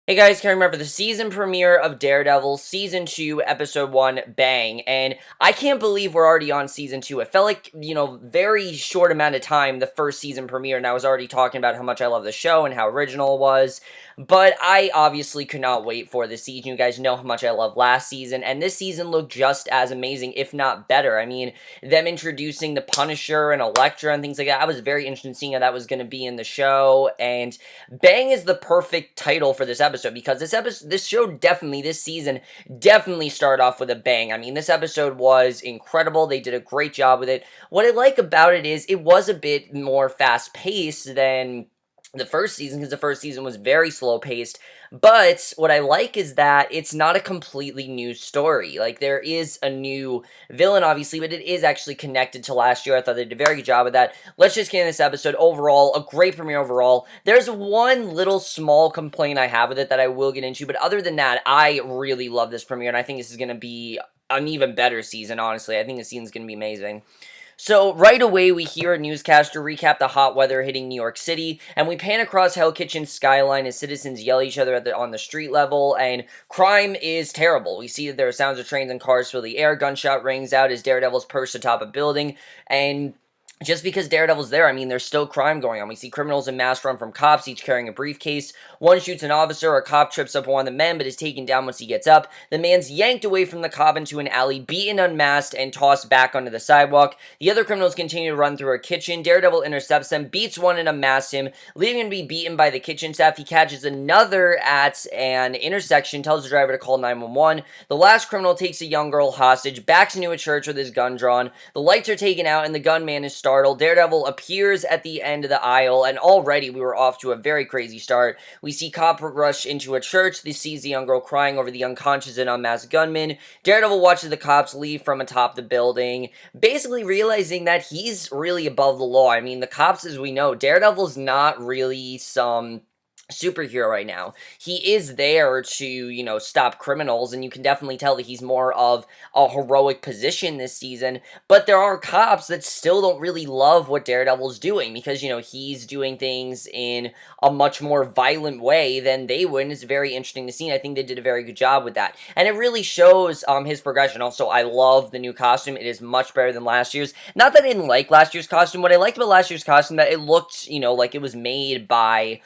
Hey guys, can remember the season premiere of Daredevil, Season 2, Episode 1, bang, and I can't believe we're already on Season 2. It felt like, very short amount of time, the first season premiere, and I was already talking about how much I love the show and how original it was, but I obviously could not wait for this season. You guys know how much I love last season, and this season looked just as amazing, if not better. I mean, them introducing the Punisher and Elektra and things like that, I was very interested in seeing how that was going to be in the show, and Bang is the perfect title for this episode because this show definitely, this season, definitely started off with a bang. I mean, this episode was incredible. They did a great job with it. What I like about it is it was a bit more fast paced than the first season because the first season was very slow paced. But what I like is that it's not a completely new story. Like, there is a new villain, obviously, but it is actually connected to last year. I thought they did a very good job with that. Let's just get in this episode. Overall, a great premiere overall. There's one little small complaint I have with it that I will get into, but other than that, I really love this premiere, and I think this is going to be an even better season, honestly. I think the season's going to be amazing. So, right away, we hear a newscaster recap the hot weather hitting New York City, and we pan across Hell Kitchen's skyline as citizens yell at each other on the street level, and crime is terrible. We see that there are sounds of trains and cars fill the air, gunshot rings out as Daredevil's perched atop a building, and just because Daredevil's there, I mean, there's still crime going on. We see criminals in mass run from cops, each carrying a briefcase. One shoots an officer, a cop trips up one of the men, but is taken down once he gets up. The man's yanked away from the cop into an alley, beaten unmasked, and tossed back onto the sidewalk. The other criminals continue to run through a kitchen. Daredevil intercepts them, beats one and unmasks him, leaving him to be beaten by the kitchen staff. He catches another at an intersection, tells the driver to call 911. The last criminal takes a young girl hostage, backs into a church with his gun drawn. The lights are taken out, and the gunman is startled. Daredevil appears at the end of the aisle, and already we were off to a very crazy start. We see cop rush into a church. He sees the young girl crying over the unconscious and unmasked gunman. Daredevil watches the cops leave from atop the building, basically realizing that he's really above the law. I mean, the cops, as we know, Daredevil's not really some superhero right now. He is there to, stop criminals, and you can definitely tell that he's more of a heroic position this season, but there are cops that still don't really love what Daredevil's doing because, he's doing things in a much more violent way than they would, and it's very interesting to see, and I think they did a very good job with that, and it really shows his progression. Also, I love the new costume. It is much better than last year's. Not that I didn't like last year's costume. What I liked about last year's costume, that it looked, like it was made by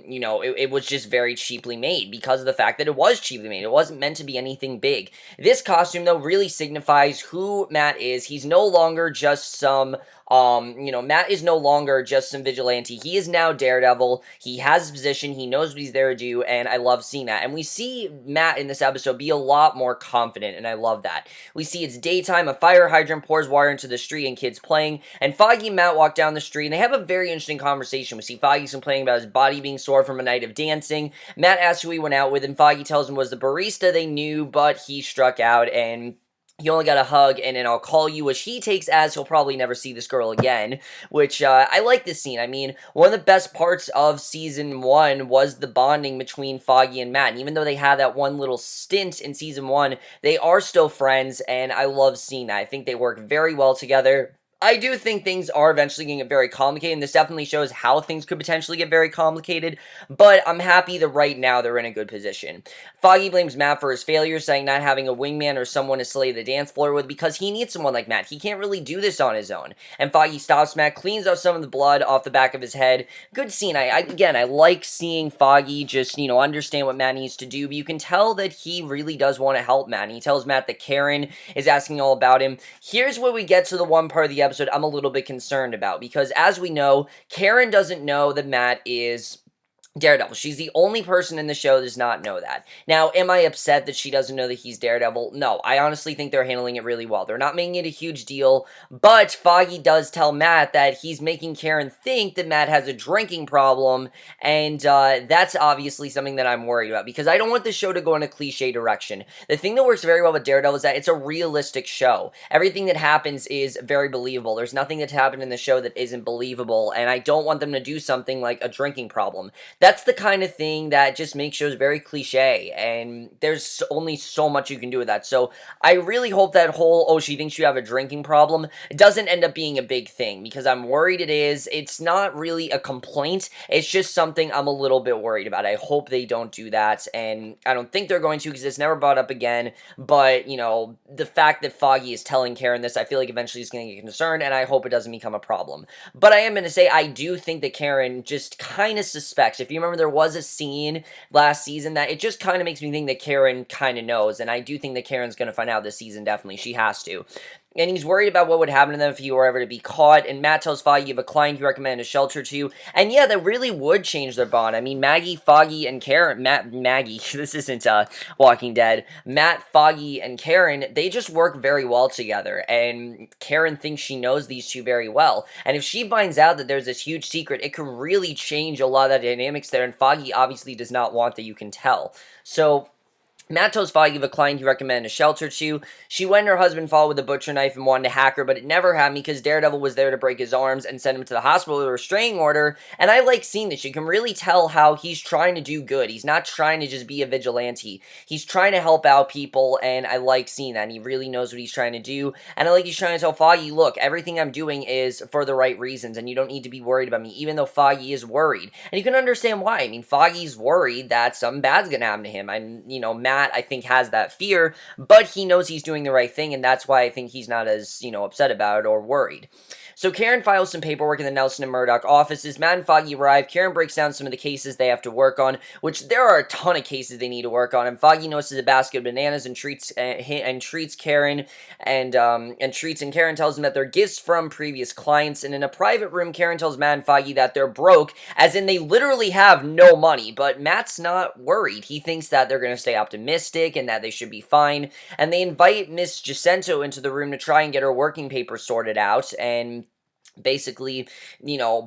it was just very cheaply made because of the fact that it was cheaply made. It wasn't meant to be anything big. This costume, though, really signifies who Matt is. He's no longer just some Matt is no longer just some vigilante. He is now Daredevil. He has his position. He knows what he's there to do, and I love seeing that. And we see Matt in this episode be a lot more confident, and I love that. We see it's daytime, a fire hydrant pours water into the street, and kids playing, and Foggy and Matt walk down the street, and they have a very interesting conversation. We see Foggy's complaining about his body being sore from a night of dancing. Matt asks who he went out with, and Foggy tells him it was the barista they knew, but he struck out, and he only got a hug and an "I'll call you," which he takes as he'll probably never see this girl again, which, I like this scene. I mean, one of the best parts of Season 1 was the bonding between Foggy and Matt, and even though they had that one little stint in Season 1, they are still friends, and I love seeing that. I think they work very well together. I do think things are eventually going to get very complicated, and this definitely shows how things could potentially get very complicated, but I'm happy that right now they're in a good position. Foggy blames Matt for his failure, saying not having a wingman or someone to slay the dance floor with because he needs someone like Matt. He can't really do this on his own. And Foggy stops Matt, cleans up some of the blood off the back of his head. Good scene. I like seeing Foggy just, understand what Matt needs to do, but you can tell that he really does want to help Matt. And he tells Matt that Karen is asking all about him. Here's where we get to the one part of the episode I'm a little bit concerned about, because as we know, Karen doesn't know that Matt is Daredevil. She's the only person in the show that does not know that. Now, am I upset that she doesn't know that he's Daredevil? No, I honestly think they're handling it really well. They're not making it a huge deal, but Foggy does tell Matt that he's making Karen think that Matt has a drinking problem, and that's obviously something that I'm worried about, because I don't want the show to go in a cliche direction. The thing that works very well with Daredevil is that it's a realistic show. Everything that happens is very believable. There's nothing that's happened in the show that isn't believable, and I don't want them to do something like a drinking problem. that's the kind of thing that just makes shows very cliche, and there's only so much you can do with that. So I really hope that whole, oh, she thinks you have a drinking problem, doesn't end up being a big thing, because I'm worried it is. It's not really a complaint, it's just something I'm a little bit worried about. I hope they don't do that, and I don't think they're going to, because it's never brought up again. But, the fact that Foggy is telling Karen this, I feel like eventually he's going to get concerned, and I hope it doesn't become a problem. But I am going to say, I do think that Karen just kind of suspects. If you remember, there was a scene last season that it just kind of makes me think that Karen kind of knows, and I do think that Karen's going to find out this season, definitely. She has to. And he's worried about what would happen to them if he were ever to be caught. And Matt tells Foggy you have a client you recommend a shelter to. And yeah, that really would change their bond. I mean, Maggie, Foggy, and Karen... Maggie, this isn't Walking Dead. Matt, Foggy, and Karen, they just work very well together. And Karen thinks she knows these two very well. And if she finds out that there's this huge secret, it could really change a lot of the dynamics there. And Foggy obviously does not want that, you can tell. So Matt tells Foggy of a client he recommended a shelter to. She went and her husband followed with a butcher knife and wanted to hack her, but it never happened because Daredevil was there to break his arms and send him to the hospital with a restraining order. And I like seeing this. You can really tell how he's trying to do good. He's not trying to just be a vigilante. He's trying to help out people, and I like seeing that. And he really knows what he's trying to do. And I like he's trying to tell Foggy, look, everything I'm doing is for the right reasons, and you don't need to be worried about me, even though Foggy is worried. And you can understand why. I mean, Foggy's worried that something bad's gonna happen to him. And, Matt, I think, has that fear, but he knows he's doing the right thing, and that's why I think he's not as, upset about it or worried. So Karen files some paperwork in the Nelson and Murdoch offices. Matt and Foggy arrive. Karen breaks down some of the cases they have to work on, which there are a ton of cases they need to work on, and Foggy notices a basket of bananas and treats Karen, and Karen tells him that they're gifts from previous clients. And in a private room, Karen tells Matt and Foggy that they're broke, as in they literally have no money, but Matt's not worried. He thinks that they're going to stay optimistic and that they should be fine, and they invite Miss Jacinto into the room to try and get her working papers sorted out, and basically,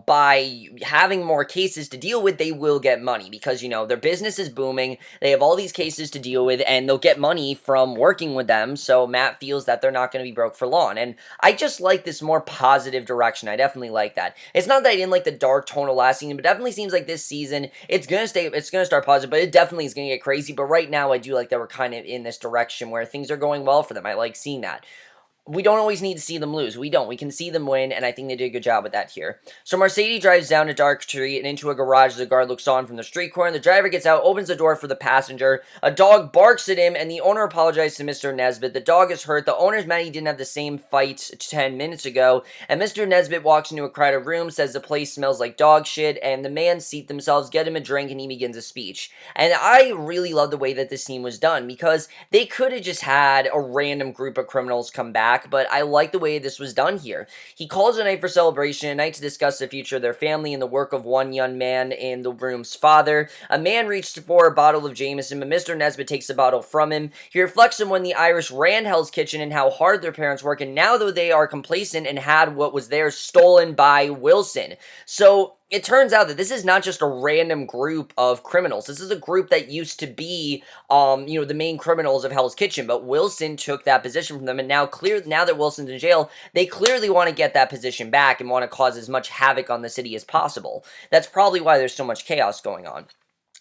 by having more cases to deal with, they will get money because, their business is booming. They have all these cases to deal with, and they'll get money from working with them. So Matt feels that they're not going to be broke for long. And I just like this more positive direction. I definitely like that. It's not that I didn't like the dark tone of last season, but it definitely seems like this season, it's going to start positive, but it definitely is going to get crazy. But right now, I do like that we're kind of in this direction where things are going well for them. I like seeing that. We don't always need to see them lose. We don't. We can see them win, and I think they did a good job with that here. So Mercedes drives down a dark street and into a garage as the guard looks on from the street corner. The driver gets out, opens the door for the passenger. A dog barks at him, and the owner apologizes to Mr. Nesbitt. The dog is hurt. The owner's mad he didn't have the same fight 10 minutes ago, and Mr. Nesbitt walks into a crowded room, says the place smells like dog shit, and the man seat themselves, get him a drink, and he begins a speech. And I really love the way that this scene was done, because they could have just had a random group of criminals come back, but I like the way this was done here. He calls a night for celebration, a night to discuss the future of their family and the work of one young man in the room's father. A man reached for a bottle of Jameson, but Mr. Nesbitt takes the bottle from him. He reflects on when the Irish ran Hell's Kitchen and how hard their parents work, and now though they are complacent and had what was theirs stolen by Wilson. So it turns out that this is not just a random group of criminals. This is a group that used to be, the main criminals of Hell's Kitchen, but Wilson took that position from them, and now that Wilson's in jail, they clearly want to get that position back and want to cause as much havoc on the city as possible. That's probably why there's so much chaos going on.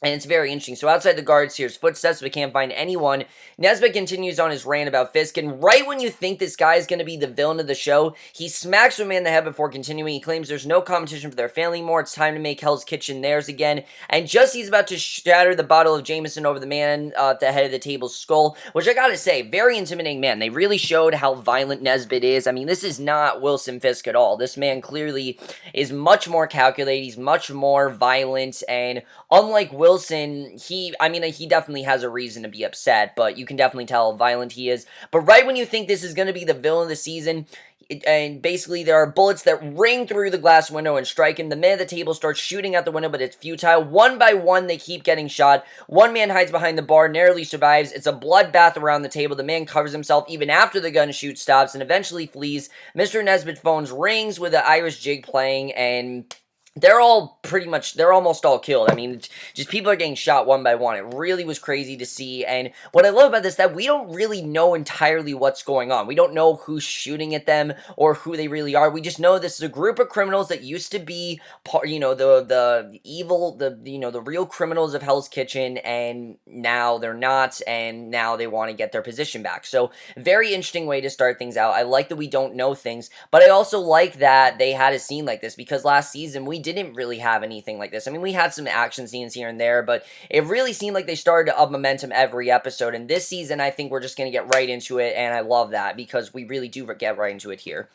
And it's very interesting. So outside the guards hears footsteps, but can't find anyone. Nesbitt continues on his rant about Fisk, and right when you think this guy is going to be the villain of the show, he smacks a man in the head before continuing. He claims there's no competition for their family anymore. It's time to make Hell's Kitchen theirs again. And just he's about to shatter the bottle of Jameson over the man at the head of the table's skull, which I gotta say, very intimidating man. They really showed how violent Nesbitt is. I mean, this is not Wilson Fisk at all. This man clearly is much more calculated. He's much more violent, and unlike Wilson, he definitely has a reason to be upset, but you can definitely tell how violent he is. But right when you think this is going to be the villain of the season, and basically there are bullets that ring through the glass window and strike him. The man at the table starts shooting out the window, but it's futile. One by one, they keep getting shot. One man hides behind the bar, narrowly survives. It's a bloodbath around the table. The man covers himself even after the gun shoot stops and eventually flees. Mr. Nesbitt's phone rings with the Irish jig playing, and they're all pretty much, they're almost all killed. I mean, just people are getting shot one by one. It really was crazy to see. And what I love about this is that we don't really know entirely what's going on. We don't know who's shooting at them or who they really are. We just know this is a group of criminals that used to be part, the evil, the real criminals of Hell's Kitchen, and now they're not, and now they want to get their position back. So very interesting way to start things out. I like that we don't know things, but I also like that they had a scene like this, because last season we didn't really have anything like this. I mean, we had some action scenes here and there, but it really seemed like they started to up momentum every episode. And this season, I think we're just going to get right into it, and I love that because we really do get right into it here.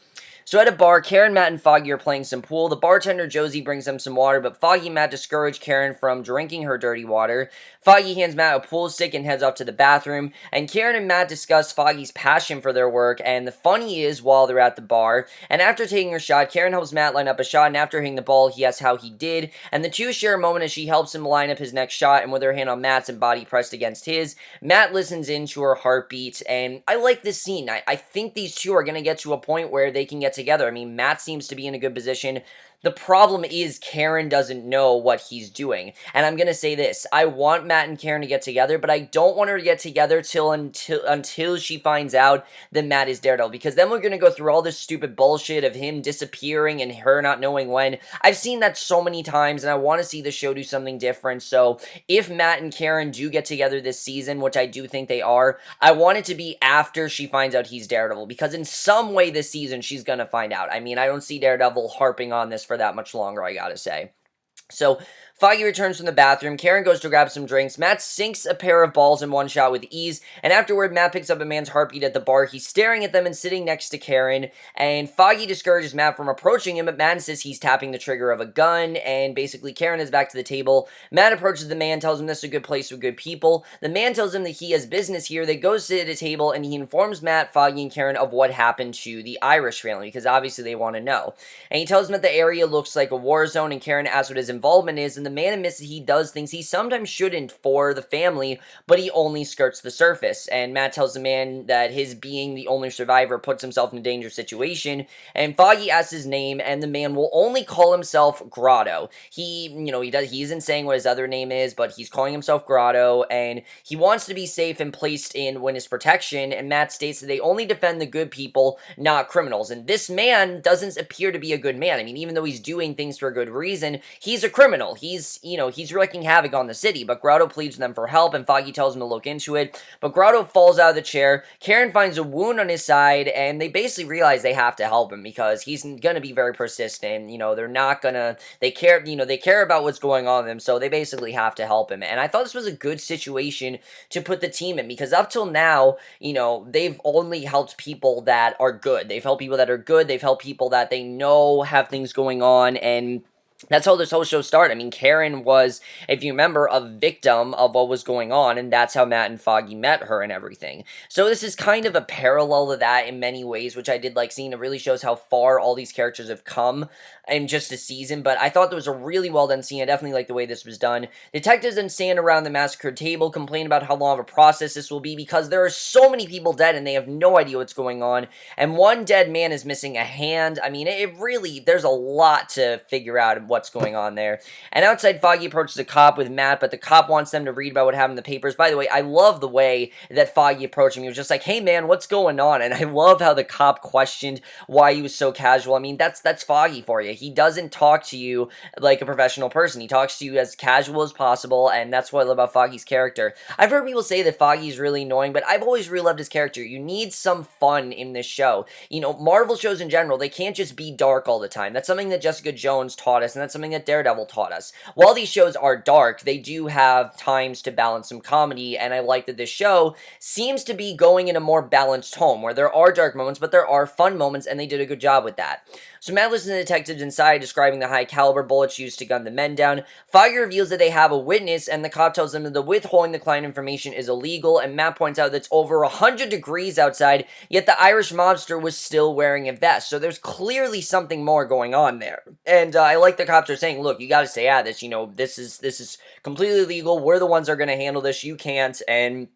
So at a bar, Karen, Matt, and Foggy are playing some pool. The bartender, Josie, brings them some water, but Foggy and Matt discourage Karen from drinking her dirty water. Foggy hands Matt a pool stick and heads off to the bathroom, and Karen and Matt discuss Foggy's passion for their work, and the funny is, while they're at the bar, and after taking her shot, Karen helps Matt line up a shot, and after hitting the ball, he asks how he did, and the two share a moment as she helps him line up his next shot, and with her hand on Matt's and body pressed against his, Matt listens in to her heartbeat, and I like this scene. I think these two are going to get to a point where they can get together. I mean, Matt seems to be in a good position. The problem is Karen doesn't know what he's doing. And I'm going to say this. I want Matt and Karen to get together, but I don't want her to get together until she finds out that Matt is Daredevil. Because then we're going to go through all this stupid bullshit of him disappearing and her not knowing when. I've seen that so many times, and I want to see the show do something different. So if Matt and Karen do get together this season, which I do think they are, I want it to be after she finds out he's Daredevil. Because in some way this season, she's going to find out. I mean, I don't see Daredevil harping on this for that much longer, I gotta say. So, Foggy returns from the bathroom, Karen goes to grab some drinks, Matt sinks a pair of balls in one shot with ease, and afterward, Matt picks up a man's heartbeat at the bar. He's staring at them and sitting next to Karen, and Foggy discourages Matt from approaching him, but Matt insists he's tapping the trigger of a gun, and basically Karen is back to the table. Matt approaches the man, tells him this is a good place with good people. The man tells him that he has business here. They go sit at a table, and he informs Matt, Foggy, and Karen of what happened to the Irish family, because obviously they want to know. And he tells him that the area looks like a war zone, and Karen asks what his involvement is, and the man admits that he does things he sometimes shouldn't for the family, but he only skirts the surface. And Matt tells the man that his being the only survivor puts himself in a dangerous situation, and Foggy asks his name, and the man will only call himself Grotto. He isn't saying what his other name is, but he's calling himself Grotto, and he wants to be safe and placed in witness protection, and Matt states that they only defend the good people, not criminals. And this man doesn't appear to be a good man. I mean, even though he's doing things for a good reason, he's a criminal. He's wreaking havoc on the city, but Grotto pleads with them for help, and Foggy tells him to look into it, but Grotto falls out of the chair. Karen finds a wound on his side, and they basically realize they have to help him because he's gonna be very persistent. They're not gonna, they care about what's going on with him, so they basically have to help him. And I thought this was a good situation to put the team in, because up till now, they've only helped people that are good. They've helped people that are good. They've helped people that they know have things going on, and that's how this whole show started. I mean, Karen was, if you remember, a victim of what was going on, and that's how Matt and Foggy met her and everything. So this is kind of a parallel to that in many ways, which I did like seeing. It really shows how far all these characters have come in just a season, but I thought there was a really well done scene. I definitely like the way this was done. Detectives then stand around the massacred table, complain about how long of a process this will be, because there are so many people dead, and they have no idea what's going on, and one dead man is missing a hand. I mean, it really, there's a lot to figure out what's going on there. And outside, Foggy approaches a cop with Matt, but the cop wants them to read about what happened in the papers. By the way, I love the way that Foggy approached him. He was just like, hey man, what's going on? And I love how the cop questioned why he was so casual. I mean, that's Foggy for you. He doesn't talk to you like a professional person. He talks to you as casual as possible, and that's what I love about Foggy's character. I've heard people say that Foggy's really annoying, but I've always really loved his character. You need some fun in this show. Marvel shows in general, they can't just be dark all the time. That's something that Jessica Jones taught us, and that's something that Daredevil taught us. While these shows are dark, they do have times to balance some comedy, and I like that this show seems to be going in a more balanced tone, where there are dark moments, but there are fun moments, and they did a good job with that. So Matt listens to the detectives inside describing the high-caliber bullets used to gun the men down. Foggy reveals that they have a witness, and the cop tells them that the withholding the client information is illegal, and Matt points out that it's over 100 degrees outside, yet the Irish mobster was still wearing a vest. So there's clearly something more going on there. And I like the cops are saying, look, you gotta stay out of this, this is completely legal, we're the ones that are gonna handle this, you can't. And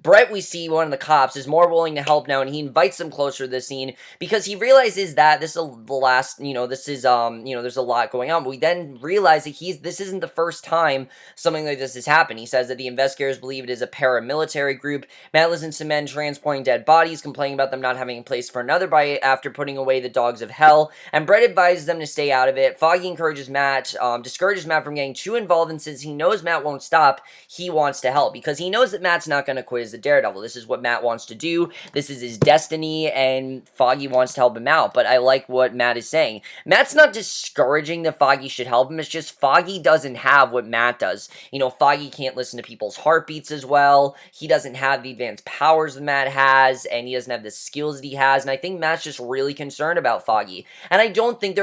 Brett, we see one of the cops, is more willing to help now, and he invites them closer to the scene because he realizes that this is the last, this is, there's a lot going on. But we then realize that this isn't the first time something like this has happened. He says that the investigators believe it is a paramilitary group. Matt listens to men transporting dead bodies, complaining about them not having a place for another body after putting away the dogs of hell, and Brett advises them to stay out of it. Foggy encourages Matt, discourages Matt from getting too involved, and since he knows Matt won't stop, he wants to help because he knows that Matt's not going to quit as the Daredevil. This is what Matt wants to do. This is his destiny, and Foggy wants to help him out. But I like what Matt is saying. Matt's not discouraging that Foggy should help him. It's just Foggy doesn't have what Matt does. Foggy can't listen to people's heartbeats as well. He doesn't have the advanced powers that Matt has, and he doesn't have the skills that he has. And I think Matt's just really concerned about Foggy. And I don't think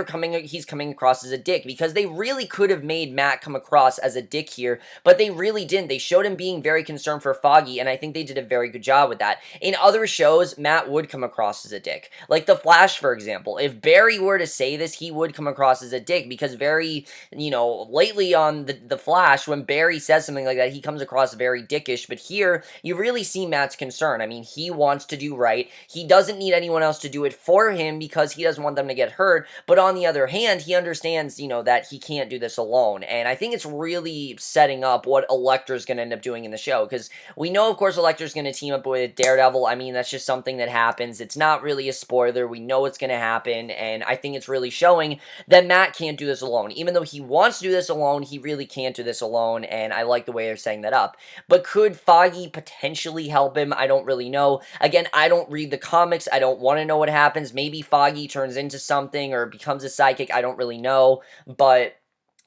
he's coming across as a dick, because they really could have made Matt come across as a dick here, but they really didn't. They showed him being very concerned for Foggy, and I think they did a very good job with that. In other shows, Matt would come across as a dick. Like The Flash, for example. If Barry were to say this, he would come across as a dick, because lately on the Flash, when Barry says something like that, he comes across very dickish, but here, you really see Matt's concern. I mean, he wants to do right. He doesn't need anyone else to do it for him because he doesn't want them to get hurt, but on the other hand, he understands, that he can't do this alone, and I think it's really setting up what Elektra's going to end up doing in the show, because we know, of course, Elektra's going to team up with Daredevil. I mean, that's just something that happens. It's not really a spoiler. We know it's going to happen, and I think it's really showing that Matt can't do this alone. Even though he wants to do this alone, he really can't do this alone, and I like the way they're setting that up. But could Foggy potentially help him? I don't really know. Again, I don't read the comics. I don't want to know what happens. Maybe Foggy turns into something or becomes a psychic. I don't really know, but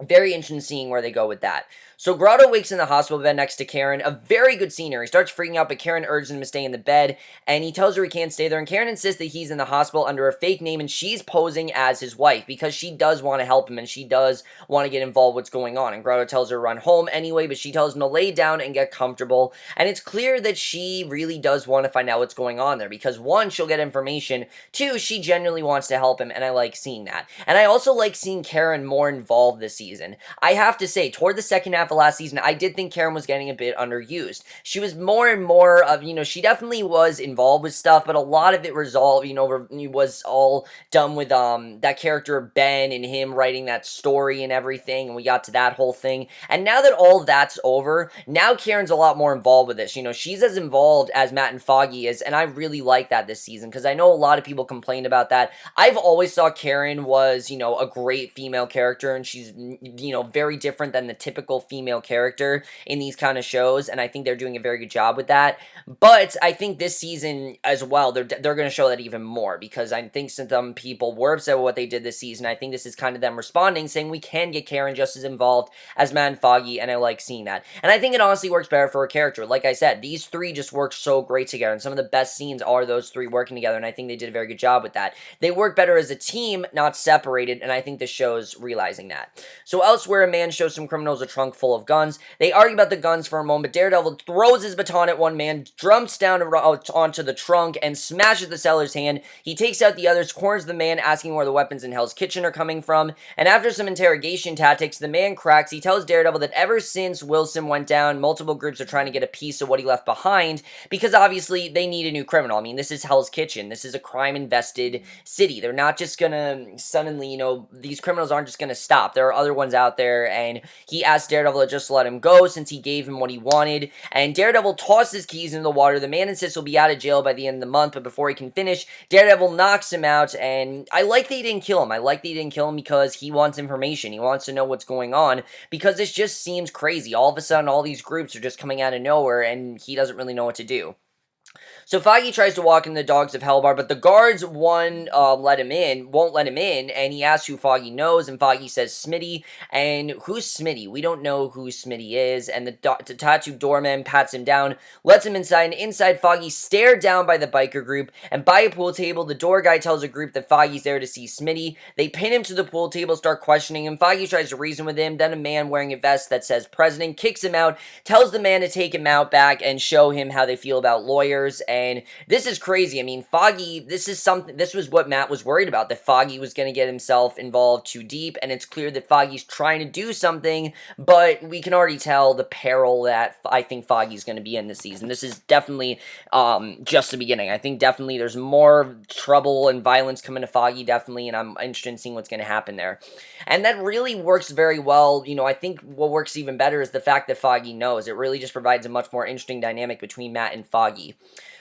very interesting seeing where they go with that. So Grotto wakes in the hospital bed next to Karen. A very good scene here. He starts freaking out, but Karen urges him to stay in the bed, and he tells her he can't stay there, and Karen insists that he's in the hospital under a fake name, and she's posing as his wife, because she does want to help him, and she does want to get involved with what's going on, and Grotto tells her to run home anyway, but she tells him to lay down and get comfortable, and it's clear that she really does want to find out what's going on there, because one, she'll get information, two, she genuinely wants to help him, and I like seeing that. And I also like seeing Karen more involved this season. I have to say, toward the second half of last season, I did think Karen was getting a bit underused. She was more and more of, she definitely was involved with stuff, but a lot of it resolved, was all done with, that character Ben and him writing that story and everything, and we got to that whole thing. And now that all that's over, now Karen's a lot more involved with this. She's as involved as Matt and Foggy is, and I really like that this season, because I know a lot of people complained about that. I've always thought Karen was, a great female character, and she's, very different than the typical female character in these kind of shows, and I think they're doing a very good job with that. But I think this season as well, they're going to show that even more, because I think some people were upset with what they did this season. I think this is kind of them responding, saying we can get Karen just as involved as Matt and Foggy, and I like seeing that. And I think it honestly works better for a character. Like I said, these three just work so great together, and some of the best scenes are those three working together, and I think they did a very good job with that. They work better as a team, not separated, and I think the show's realizing that. So elsewhere, a man shows some criminals a trunk full of guns. They argue about the guns for a moment. Daredevil throws his baton at one man, jumps down onto the trunk, and smashes the seller's hand. He takes out the others, corners the man, asking where the weapons in Hell's Kitchen are coming from, and after some interrogation tactics, the man cracks. He tells Daredevil that ever since Wilson went down, multiple groups are trying to get a piece of what he left behind, because obviously they need a new criminal. I mean, this is Hell's Kitchen. This is a crime-invested city. They're not just gonna suddenly, these criminals aren't just gonna stop. There are other ones out there, and he asked Daredevil to just let him go since he gave him what he wanted, and Daredevil tosses his keys into the water. The man insists he'll be out of jail by the end of the month, but before he can finish, Daredevil knocks him out, and I like that he didn't kill him. I like that he didn't kill him because he wants information. He wants to know what's going on, because this just seems crazy. All of a sudden, all these groups are just coming out of nowhere, and he doesn't really know what to do. So Foggy tries to walk in the Dogs of Hell bar, but the guards won't let him in, and he asks who Foggy knows, and Foggy says Smitty, and who's Smitty? We don't know who Smitty is, and the tattooed doorman pats him down, lets him inside, and inside Foggy's stared down by the biker group, and by a pool table, the door guy tells a group that Foggy's there to see Smitty. They pin him to the pool table, start questioning him. Foggy tries to reason with him, then a man wearing a vest that says President kicks him out, tells the man to take him out back and show him how they feel about lawyers, and this is crazy. I mean, Foggy, this was what Matt was worried about, that Foggy was going to get himself involved too deep, and it's clear that Foggy's trying to do something, but we can already tell the peril that I think Foggy's going to be in this season. This is definitely just the beginning. I think definitely there's more trouble and violence coming to Foggy, definitely, and I'm interested in seeing what's going to happen there. And that really works very well. You know, I think what works even better is the fact that Foggy knows. It really just provides a much more interesting dynamic between Matt and Foggy.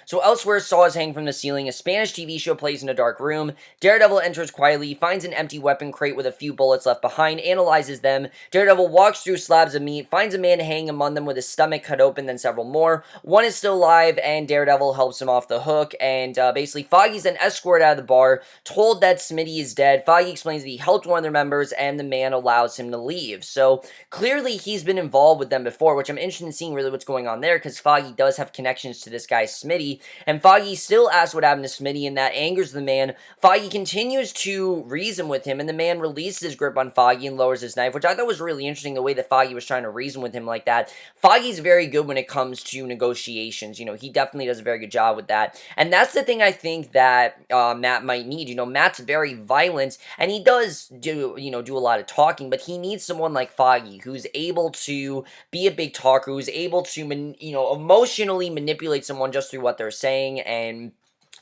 So elsewhere, saws hang from the ceiling. A Spanish TV show plays in a dark room. Daredevil enters quietly, finds an empty weapon crate with a few bullets left behind, analyzes them. Daredevil walks through slabs of meat, finds a man hanging among them with his stomach cut open, then several more. One is still alive, and Daredevil helps him off the hook, and basically Foggy's then escorted out of the bar, told that Smitty is dead. Foggy explains that he helped one of their members, and the man allows him to leave. So clearly he's been involved with them before, which I'm interested in seeing really what's going on there, because Foggy does have connections to this guy Smitty, and Foggy still asks what happened to Smitty, and that angers the man. Foggy continues to reason with him, and the man releases his grip on Foggy and lowers his knife, which I thought was really interesting, the way that Foggy was trying to reason with him like that. Foggy's very good when it comes to negotiations. You know, he definitely does a very good job with that, and that's the thing I think that Matt might need. You know, Matt's very violent, and he does do a lot of talking, but he needs someone like Foggy, who's able to be a big talker, who's able to, emotionally manipulate someone just through what they're saying, and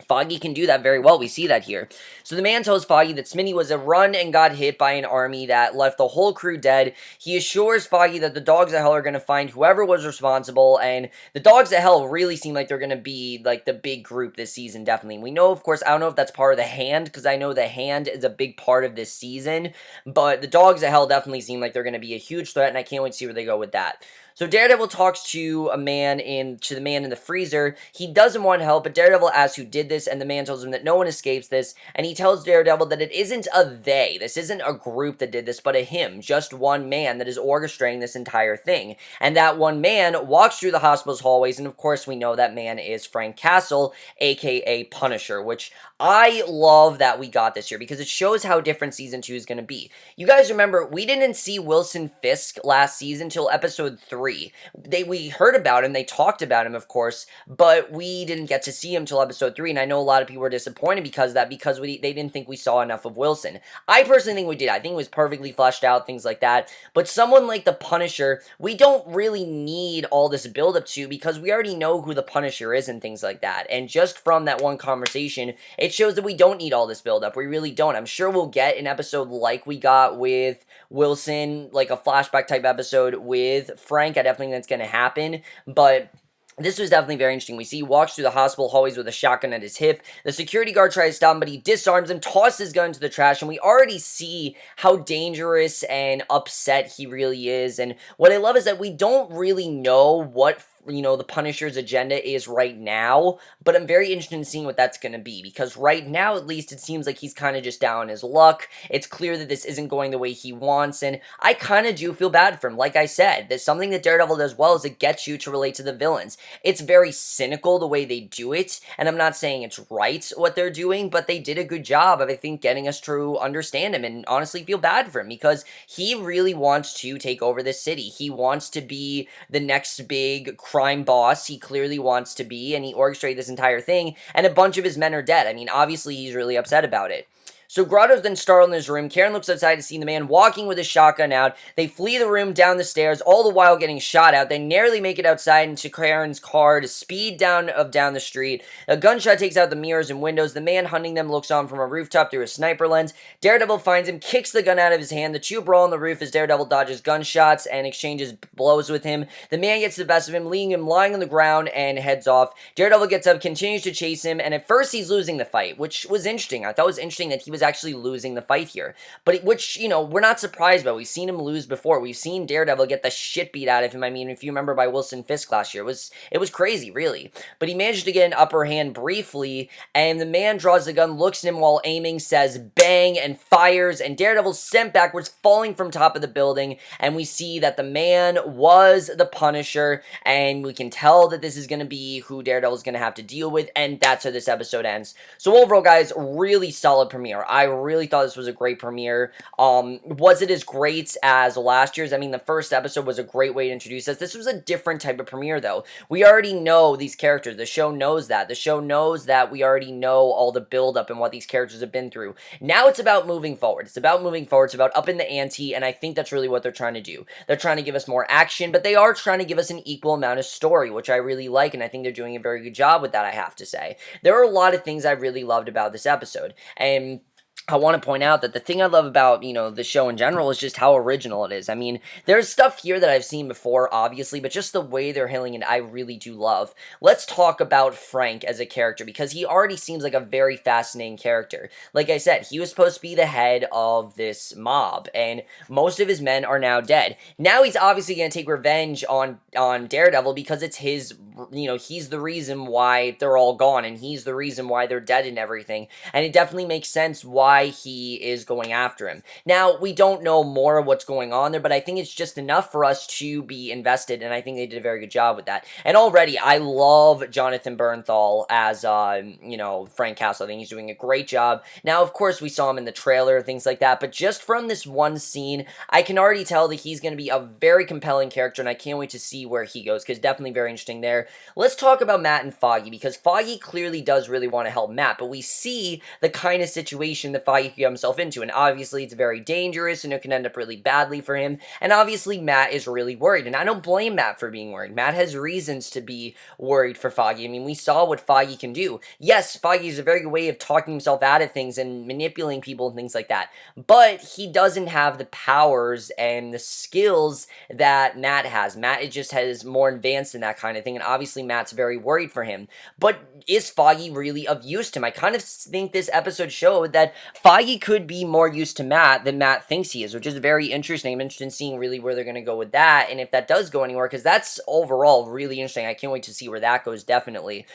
Foggy can do that very well. We see that here. So the man tells Foggy that Smitty was a run and got hit by an army that left the whole crew dead. He assures Foggy that the dogs of hell are going to find whoever was responsible, and the dogs of hell really seem like they're going to be like the big group this season, definitely. We know, of course, I don't know if that's part of the Hand, because I know the Hand is a big part of this season, but the dogs of hell definitely seem like they're going to be a huge threat, and I can't wait to see where they go with that. So Daredevil talks to the man in the freezer. He doesn't want help, but Daredevil asks who did this, and the man tells him that no one escapes this, and he tells Daredevil that it isn't a they. This isn't a group that did this, but a him, just one man that is orchestrating this entire thing. And that one man walks through the hospital's hallways, and of course we know that man is Frank Castle, aka Punisher, which I love that we got this year, because it shows how different Season 2 is going to be. You guys remember, we didn't see Wilson Fisk last season till episode 3. We heard about him, they talked about him, of course, but we didn't get to see him till episode 3, and I know a lot of people were disappointed because of that, because they didn't think we saw enough of Wilson. I personally think we did. I think it was perfectly fleshed out, things like that, but someone like the Punisher, we don't really need all this build-up to, because we already know who the Punisher is and things like that, and just from that one conversation, it shows that we don't need all this build-up. We really don't. I'm sure we'll get an episode like we got with Wilson, like a flashback type episode with Frank. I definitely think that's going to happen, but this was definitely very interesting. We see he walks through the hospital hallways with a shotgun at his hip. The security guard tries to stop him, but he disarms him, tosses his gun into the trash, and we already see how dangerous and upset he really is. And what I love is that we don't really know what the Punisher's agenda is right now, but I'm very interested in seeing what that's going to be, because right now, at least, it seems like he's kind of just down on his luck. It's clear that this isn't going the way he wants, and I kind of do feel bad for him. Like I said, there's something that Daredevil does well is it gets you to relate to the villains. It's very cynical the way they do it, and I'm not saying it's right what they're doing, but they did a good job of, I think, getting us to understand him and honestly feel bad for him, because he really wants to take over this city. He wants to be the next big crime boss. He clearly wants to be, and he orchestrated this entire thing, and a bunch of his men are dead. I mean, obviously, he's really upset about it. So Grotto's then startled in his room. Karen looks outside to see the man walking with his shotgun out. They flee the room down the stairs, all the while getting shot at. They narrowly make it outside into Karen's car to speed down the street. A gunshot takes out the mirrors and windows. The man hunting them looks on from a rooftop through a sniper lens. Daredevil finds him, kicks the gun out of his hand. The two brawl on the roof as Daredevil dodges gunshots and exchanges blows with him. The man gets the best of him, leaving him lying on the ground and heads off. Daredevil gets up, continues to chase him, and at first he's losing the fight, which was interesting. I thought it was interesting that he was actually losing the fight here, but which, we're not surprised about. We've seen him lose before. We've seen Daredevil get the shit beat out of him. I mean, if you remember by Wilson Fisk last year, it was crazy, really. But he managed to get an upper hand briefly, and the man draws the gun, looks at him while aiming, says bang, and fires, and Daredevil's sent backwards, falling from top of the building, and we see that the man was the Punisher, and we can tell that this is going to be who Daredevil's going to have to deal with, and that's how this episode ends. So overall, guys, really solid premiere. far. I really thought this was a great premiere. Was it as great as last year's? I mean, the first episode was a great way to introduce us. This was a different type of premiere, though. We already know these characters. The show knows that. The show knows that we already know all the buildup and what these characters have been through. Now it's about moving forward. It's about moving forward. It's about upping the ante, and I think that's really what they're trying to do. They're trying to give us more action, but they are trying to give us an equal amount of story, which I really like, and I think they're doing a very good job with that, I have to say. There are a lot of things I really loved about this episode, and I want to point out that the thing I love about, the show in general is just how original it is. I mean, there's stuff here that I've seen before, obviously, but just the way they're handling it, I really do love. Let's talk about Frank as a character, because he already seems like a very fascinating character. Like I said, he was supposed to be the head of this mob, and most of his men are now dead. Now he's obviously going to take revenge on Daredevil, because it's his, he's the reason why they're all gone, and he's the reason why they're dead and everything, and it definitely makes sense why he is going after him. Now, we don't know more of what's going on there, but I think it's just enough for us to be invested, and I think they did a very good job with that. And already, I love Jonathan Bernthal as, Frank Castle. I think he's doing a great job. Now, of course, we saw him in the trailer, things like that, but just from this one scene, I can already tell that he's going to be a very compelling character, and I can't wait to see where he goes, because definitely very interesting there. Let's talk about Matt and Foggy, because Foggy clearly does really want to help Matt, but we see the kind of situation that Foggy could get himself into, and obviously it's very dangerous, and it can end up really badly for him, and obviously Matt is really worried, and I don't blame Matt for being worried. Matt has reasons to be worried for Foggy. I mean, we saw what Foggy can do. Yes, Foggy is a very good way of talking himself out of things and manipulating people and things like that, but he doesn't have the powers and the skills that Matt has. Matt just has more advanced in that kind of thing, and obviously Matt's very worried for him. But is Foggy really of use to him? I kind of think this episode showed that Foggy could be more used to Matt than Matt thinks he is, which is very interesting. I'm interested in seeing really where they're going to go with that, and if that does go anywhere, because that's overall really interesting. I can't wait to see where that goes, definitely.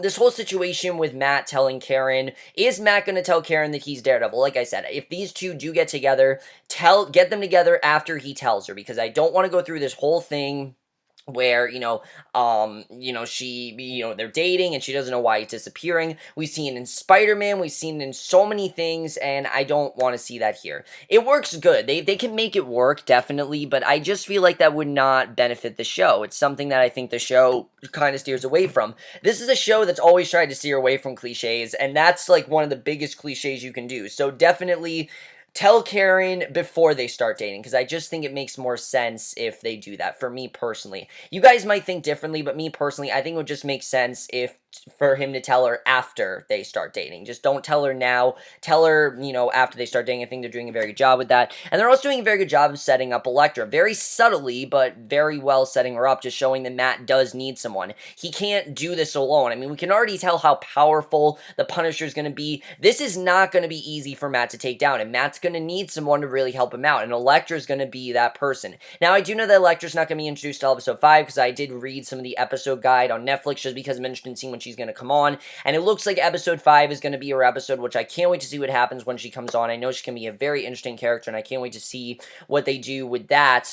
This whole situation with Matt telling Karen, is Matt going to tell Karen that he's Daredevil? Like I said, if these two do get together, get them together after he tells her, because I don't want to go through this whole thing where, they're dating and she doesn't know why he's disappearing. We've seen it in Spider-Man, we've seen it in so many things, and I don't want to see that here. It works good. They can make it work, definitely, but I just feel like that would not benefit the show. It's something that I think the show kind of steers away from. This is a show that's always tried to steer away from cliches, and that's like one of the biggest cliches you can do. So definitely tell Karen before they start dating, because I just think it makes more sense if they do that, for me personally. You guys might think differently, but me personally, I think it would just make sense for him to tell her after they start dating. Just don't tell her now. Tell her, after they start dating. I think they're doing a very good job with that. And they're also doing a very good job of setting up Elektra. Very subtly, but very well setting her up, just showing that Matt does need someone. He can't do this alone. I mean, we can already tell how powerful the Punisher is going to be. This is not going to be easy for Matt to take down, and Matt's going to need someone to really help him out, and Elektra is going to be that person. Now, I do know that Elektra's not going to be introduced till episode 5, because I did read some of the episode guide on Netflix, just because I'm interested in seeing when she's going to come on, and it looks like episode 5 is going to be her episode, which I can't wait to see what happens when she comes on. I know she can be a very interesting character, and I can't wait to see what they do with that.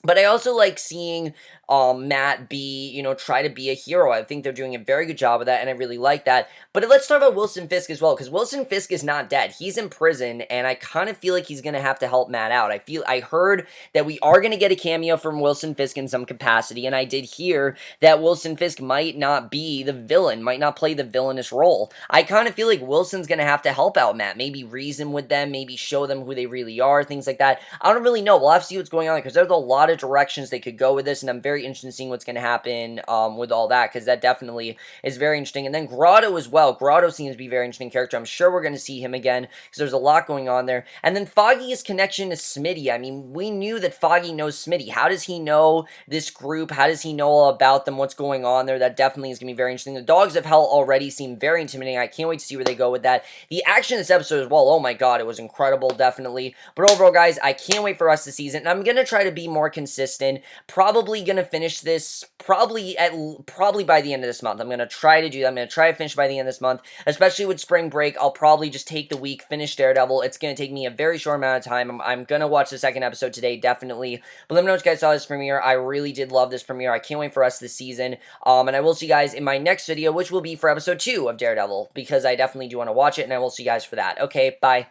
But I also like seeing Matt try to be a hero. I think they're doing a very good job of that, and I really like that. But let's talk about Wilson Fisk as well, because Wilson Fisk is not dead. He's in prison, and I kind of feel like he's going to have to help Matt out. I heard that we are going to get a cameo from Wilson Fisk in some capacity, and I did hear that Wilson Fisk might not be the villain, might not play the villainous role. I kind of feel like Wilson's going to have to help out Matt, maybe reason with them, maybe show them who they really are, things like that. I don't really know. We'll have to see what's going on, because there's a lot of directions they could go with this, and I'm very interested in seeing what's going to happen with all that, because that definitely is very interesting. And then Grotto as well. Grotto seems to be a very interesting character. I'm sure we're going to see him again, because there's a lot going on there. And then Foggy's connection to Smitty. I mean, we knew that Foggy knows Smitty. How does he know this group? How does he know all about them? What's going on there? That definitely is going to be very interesting. The Dogs of Hell already seem very intimidating. I can't wait to see where they go with that. The action in this episode as well, oh my god, it was incredible, definitely. But overall, guys, I can't wait for the rest of the season, and I'm going to try to be more consistent. Probably going to to finish this probably by the end of this month. I'm going to try to do that. I'm going to try to finish by the end of this month, especially with spring break. I'll probably just take the week, finish Daredevil. It's going to take me a very short amount of time. I'm going to watch the second episode today, definitely. But let me know what you guys saw this premiere. I really did love this premiere. I can't wait for us this season. And I will see you guys in my next video, which will be for episode 2 of Daredevil, because I definitely do want to watch it, and I will see you guys for that. Okay, bye.